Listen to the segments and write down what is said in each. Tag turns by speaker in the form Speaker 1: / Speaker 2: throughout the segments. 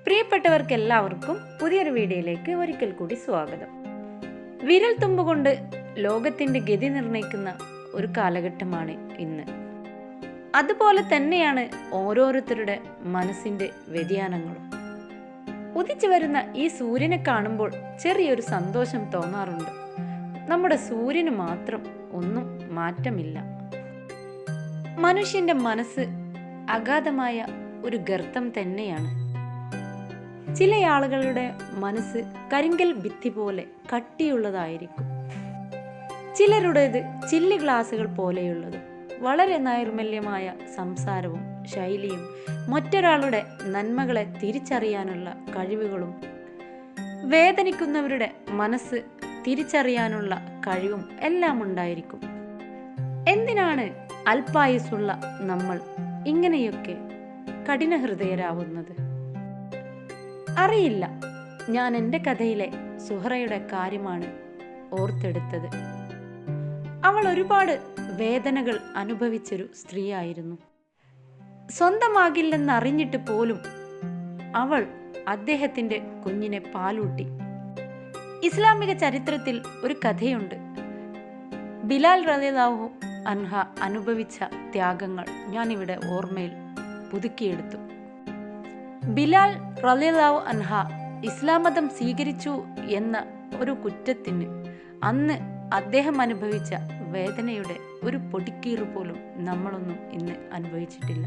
Speaker 1: പ്രിയപ്പെട്ടവർക്കെല്ലാവർക്കും പുതിയൊരു വീഡിയോയിലേക്ക് ഒരിക്കൽ കൂടി സ്വാഗതം. വിരൽ തുമ്പുകൊണ്ട് ലോകത്തിന്റെ ഗതി നിർണ്ണയിക്കുന്ന ഒരു കാലഘട്ടമാണ് ഇന്ന്. അതുപോലെ തന്നെയാണ് ഓരോരുത്തരുടെ മനസ്സിന്റെ വ്യതിയാനങ്ങളും. ഉദിച്ചു വരുന്ന ഈ സൂര്യനെ കാണുമ്പോൾ ചെറിയൊരു സന്തോഷം തോന്നാറുണ്ട്. നമ്മുടെ സൂര്യന് മാത്രം ഒന്നും മാറ്റമില്ല. മനുഷ്യന്റെ മനസ്സ് അഗാധമായ ഒരു ഗർത്തം തന്നെയാണ്. ചില ആളുകളുടെ മനസ്സ് കരിങ്കൽ ഭിത്തി പോലെ കട്ടിയുള്ളതായിരിക്കും. ചിലരുടേത് ചില്ലി ഗ്ലാസുകൾ പോലെയുള്ളതും വളരെ നൈർമല്യമായ സംസാരവും ശൈലിയും മറ്റൊരാളുടെ നന്മകളെ തിരിച്ചറിയാനുള്ള കഴിവുകളും വേദനിക്കുന്നവരുടെ മനസ്സ് തിരിച്ചറിയാനുള്ള കഴിവും എല്ലാം ഉണ്ടായിരിക്കും. എന്തിനാണ് അല്പായുസുള്ള നമ്മൾ ഇങ്ങനെയൊക്കെ കഠിനഹൃദയരാവുന്നത്? അറിയില്ല. ഞാൻ എൻ്റെ കഥയിലെ സുഹറയുടെ കാര്യമാണ് ഓർത്തെടുത്തത്. അവൾ ഒരുപാട് വേദനകൾ അനുഭവിച്ചൊരു സ്ത്രീയായിരുന്നു. സ്വന്തമാകില്ലെന്നറിഞ്ഞിട്ട് പോലും അവൾ അദ്ദേഹത്തിൻ്റെ കുഞ്ഞിനെ പാലൂട്ടി. ഇസ്ലാമിക ചരിത്രത്തിൽ ഒരു കഥയുണ്ട്. ബിലാൽ റളിയല്ലാഹു അൻഹ അനുഭവിച്ച ത്യാഗങ്ങൾ ഞാനിവിടെ ഓർമ്മയിൽ പുതുക്കിയെടുത്തു. ബിലാൽ റളിയല്ലാഹു അൻഹ ഇസ്ലാം മതം സ്വീകരിച്ചു എന്ന ഒരു കുറ്റത്തിന് അന്ന് അദ്ദേഹം അനുഭവിച്ച വേദനയുടെ ഒരു പൊടിക്കീറ് പോലും നമ്മളൊന്നും ഇന്ന് അനുഭവിച്ചിട്ടില്ല.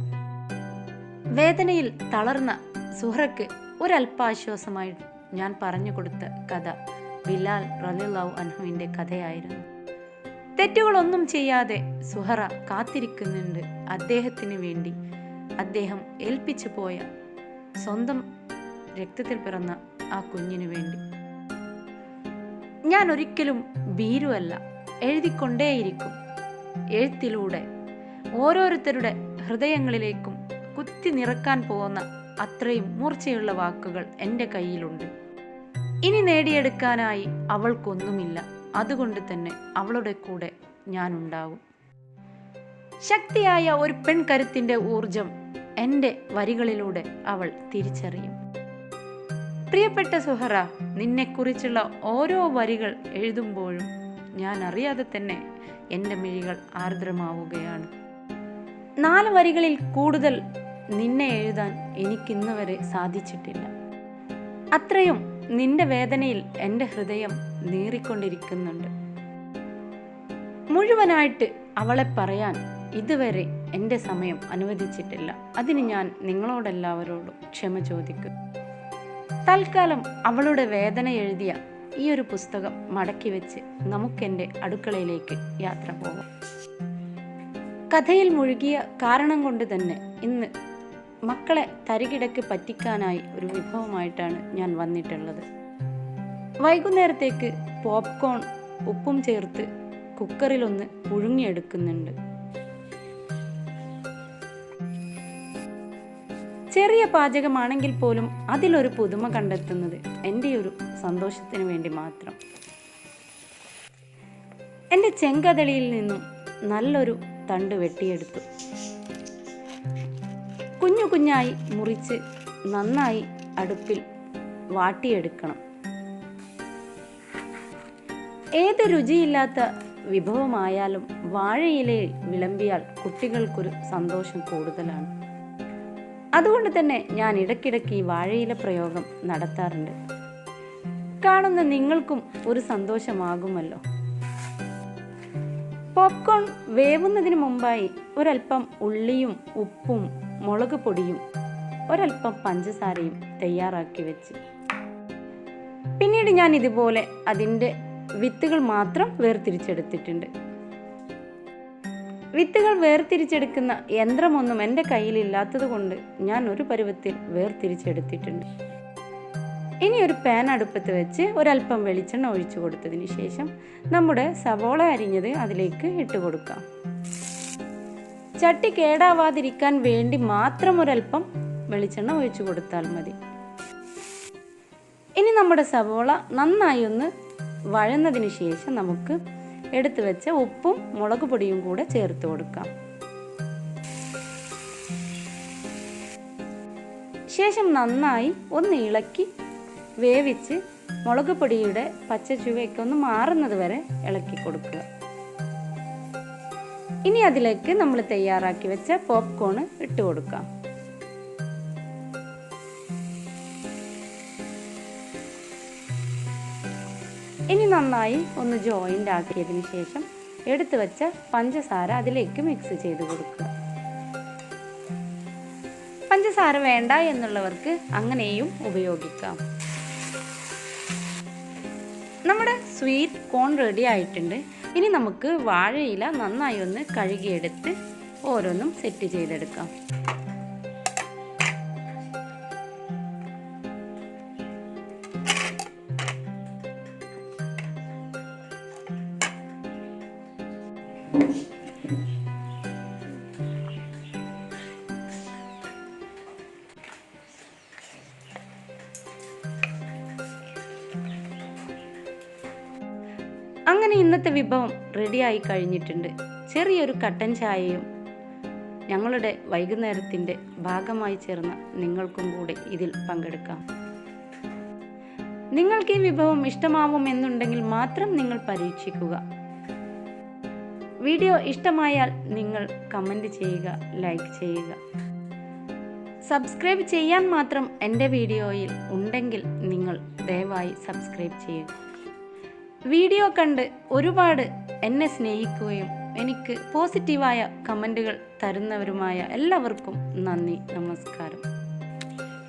Speaker 1: വേദനയിൽ തളർന്ന സുഹറയ്ക്ക് ഒരല്പാശ്വാസമായി ഞാൻ പറഞ്ഞു കൊടുത്ത കഥ ബിലാൽ റളിയല്ലാഹു അൻഹുവിൻ്റെ കഥയായിരുന്നു. തെറ്റുകളൊന്നും ചെയ്യാതെ സുഹറ കാത്തിരിക്കുന്നുണ്ട് അദ്ദേഹത്തിന് വേണ്ടി, അദ്ദേഹം ഏൽപ്പിച്ചു പോയ സ്വന്തം രക്തത്തിൽ പിറന്ന ആ കുഞ്ഞിനു വേണ്ടി. ഞാൻ ഒരിക്കലും ഭീരുവല്ല, എഴുതിക്കൊണ്ടേയിരിക്കും. എഴുത്തിലൂടെ ഓരോരുത്തരുടെ ഹൃദയങ്ങളിലേക്കും കുത്തി നിറക്കാൻ പോകുന്ന അത്രയും മൂർച്ചയുള്ള വാക്കുകൾ എൻ്റെ കയ്യിലുണ്ട്. ഇനി നേടിയെടുക്കാനായി അവൾക്കൊന്നുമില്ല. അതുകൊണ്ട് തന്നെ അവളുടെ കൂടെ ഞാനുണ്ടാവും. ശക്തിയായ ഒരു പെൺകരുത്തിൻ്റെ ഊർജം എൻ്റെ വരികളിലൂടെ അവൾ തിരിച്ചറിയും. പ്രിയപ്പെട്ട സുഹറ, നിന്നെക്കുറിച്ചുള്ള ഓരോ വരികൾ എഴുതുമ്പോഴും ഞാൻ അറിയാതെ തന്നെ എൻ്റെ മിഴികൾ ആർദ്രമാവുകയാണ്. 4 വരികളിൽ കൂടുതൽ നിന്നെ എഴുതാൻ എനിക്കിന്ന് വരെ സാധിച്ചിട്ടില്ല. അത്രയും നിന്റെ വേദനയിൽ എൻ്റെ ഹൃദയം നീറിക്കൊണ്ടിരിക്കുന്നുണ്ട്. മുഴുവനായിട്ട് അവളെ പറയാൻ ഇതുവരെ എൻ്റെ സമയം അനുവദിച്ചിട്ടില്ല. അതിന് ഞാൻ നിങ്ങളോടെല്ലാവരോടും ക്ഷമ ചോദിക്കും. തൽക്കാലം അവളുടെ വേദന എഴുതിയ ഈ ഒരു പുസ്തകം മടക്കി വെച്ച് നമുക്കെൻ്റെ അടുക്കളയിലേക്ക് യാത്ര പോകാം. കഥയിൽ മുഴുകിയ കാരണം കൊണ്ട് തന്നെ ഇന്ന് മക്കളെ തരികിടക്ക് പറ്റിക്കാനായി ഒരു വിഭവമായിട്ടാണ് ഞാൻ വന്നിട്ടുള്ളത്. വൈകുന്നേരത്തേക്ക് പോപ്കോൺ ഉപ്പും ചേർത്ത് കുക്കറിലൊന്ന് പുഴുങ്ങിയെടുക്കുന്നുണ്ട്. ചെറിയ പാചകമാണെങ്കിൽ പോലും അതിലൊരു പുതുമ കണ്ടെത്തുന്നത് എൻ്റെ ഒരു സന്തോഷത്തിന് വേണ്ടി മാത്രം. എൻ്റെ ചെങ്കതളിയിൽ നിന്നും നല്ലൊരു തണ്ട് വെട്ടിയെടുത്തു. കുഞ്ഞു കുഞ്ഞായി മുറിച്ച് നന്നായി അടുപ്പിൽ വാട്ടിയെടുക്കണം. ഏത് രുചിയില്ലാത്ത വിഭവമായാലും വാഴയിലയിൽ വിളമ്പിയാൽ കുട്ടികൾക്കൊരു സന്തോഷം കൂടുതലാണ്. അതുകൊണ്ട് തന്നെ ഞാൻ ഇടയ്ക്കിടയ്ക്ക് ഈ വാഴയില പ്രയോഗം നടത്താറുണ്ട്. കാണുന്ന നിങ്ങൾക്കും ഒരു സന്തോഷമാകുമല്ലോ. പോപ്കോൺ വേവുന്നതിന് മുമ്പായി ഒരൽപ്പം ഉള്ളിയും ഉപ്പും മുളക് പൊടിയും ഒരൽപ്പം പഞ്ചസാരയും തയ്യാറാക്കി വെച്ച് പിന്നീട് ഞാൻ ഇതുപോലെ അതിൻ്റെ വിത്തുകൾ മാത്രം വേർതിരിച്ചെടുത്തിട്ടുണ്ട്. വിത്തുകൾ വേർതിരിച്ചെടുക്കുന്ന യന്ത്രമൊന്നും എൻ്റെ കയ്യിലില്ലാത്തത് കൊണ്ട് ഞാൻ ഒരു പരുവത്തിൽ വേർതിരിച്ചെടുത്തിട്ടുണ്ട്. ഇനി ഒരു പാൻ അടുപ്പത്ത് വെച്ച് ഒരൽപ്പം വെളിച്ചെണ്ണ ഒഴിച്ചു കൊടുത്തതിന് ശേഷം നമ്മുടെ സവോള അരിഞ്ഞത് അതിലേക്ക് ഇട്ട് കൊടുക്കാം. ചട്ടി കേടാവാതിരിക്കാൻ വേണ്ടി മാത്രം ഒരൽപ്പം വെളിച്ചെണ്ണ ഒഴിച്ചു കൊടുത്താൽ മതി. ഇനി നമ്മുടെ സവോള നന്നായി ഒന്ന് വഴന്നതിന് ശേഷം നമുക്ക് എടുത്തു വെച്ച ഉപ്പും മുളക് പൊടിയും കൂടെ ചേർത്ത് കൊടുക്കാം. ശേഷം നന്നായി ഒന്ന് ഇളക്കി വേവിച്ച് മുളക് പൊടിയുടെ പച്ച ചുവയൊക്കെ ഒന്ന് മാറുന്നത് വരെ ഇളക്കി കൊടുക്കുക. ഇനി അതിലേക്ക് നമ്മൾ തയ്യാറാക്കി വെച്ച പോപ്കോൺ ഇട്ട് കൊടുക്കാം. ഇനി നന്നായി ഒന്ന് ജോയിൻ്റ് ആക്കിയതിന് ശേഷം എടുത്തു വെച്ച പഞ്ചസാര അതിലേക്ക് മിക്സ് ചെയ്ത് കൊടുക്കുക. പഞ്ചസാര വേണ്ട എന്നുള്ളവർക്ക് അങ്ങനെയും ഉപയോഗിക്കാം. നമ്മുടെ സ്വീറ്റ് കോൺ റെഡി ആയിട്ടുണ്ട്. ഇനി നമുക്ക് വാഴയില നന്നായി ഒന്ന് കഴുകിയെടുത്ത് ഓരോന്നും സെറ്റ് ചെയ്തെടുക്കാം. അങ്ങനെ ഇന്നത്തെ വിഭവം റെഡിയായി കഴിഞ്ഞിട്ടുണ്ട്. ചെറിയൊരു കട്ടൻ ചായയും ഞങ്ങളുടെ വൈകുന്നേരത്തിൻ്റെ ഭാഗമായി ചേർന്ന നിങ്ങൾക്കും കൂടെ ഇതിൽ പങ്കെടുക്കാം. നിങ്ങൾക്ക് ഈ വിഭവം ഇഷ്ടമാവുമെന്നുണ്ടെങ്കിൽ മാത്രം നിങ്ങൾ പരീക്ഷിക്കുക. വീഡിയോ ഇഷ്ടമായാൽ നിങ്ങൾ കമൻറ്റ് ചെയ്യുക, ലൈക്ക് ചെയ്യുക. സബ്സ്ക്രൈബ് ചെയ്യാൻ മാത്രം എൻ്റെ വീഡിയോയിൽ ഉണ്ടെങ്കിൽ നിങ്ങൾ ദയവായി സബ്സ്ക്രൈബ് ചെയ്യുക. വീഡിയോ കണ്ട് ഒരുപാട് എന്നെ സ്നേഹിക്കുകയും എനിക്ക് പോസിറ്റീവായ കമൻറ്റുകൾ തരുന്നവരുമായ എല്ലാവർക്കും നന്ദി, നമസ്കാരം.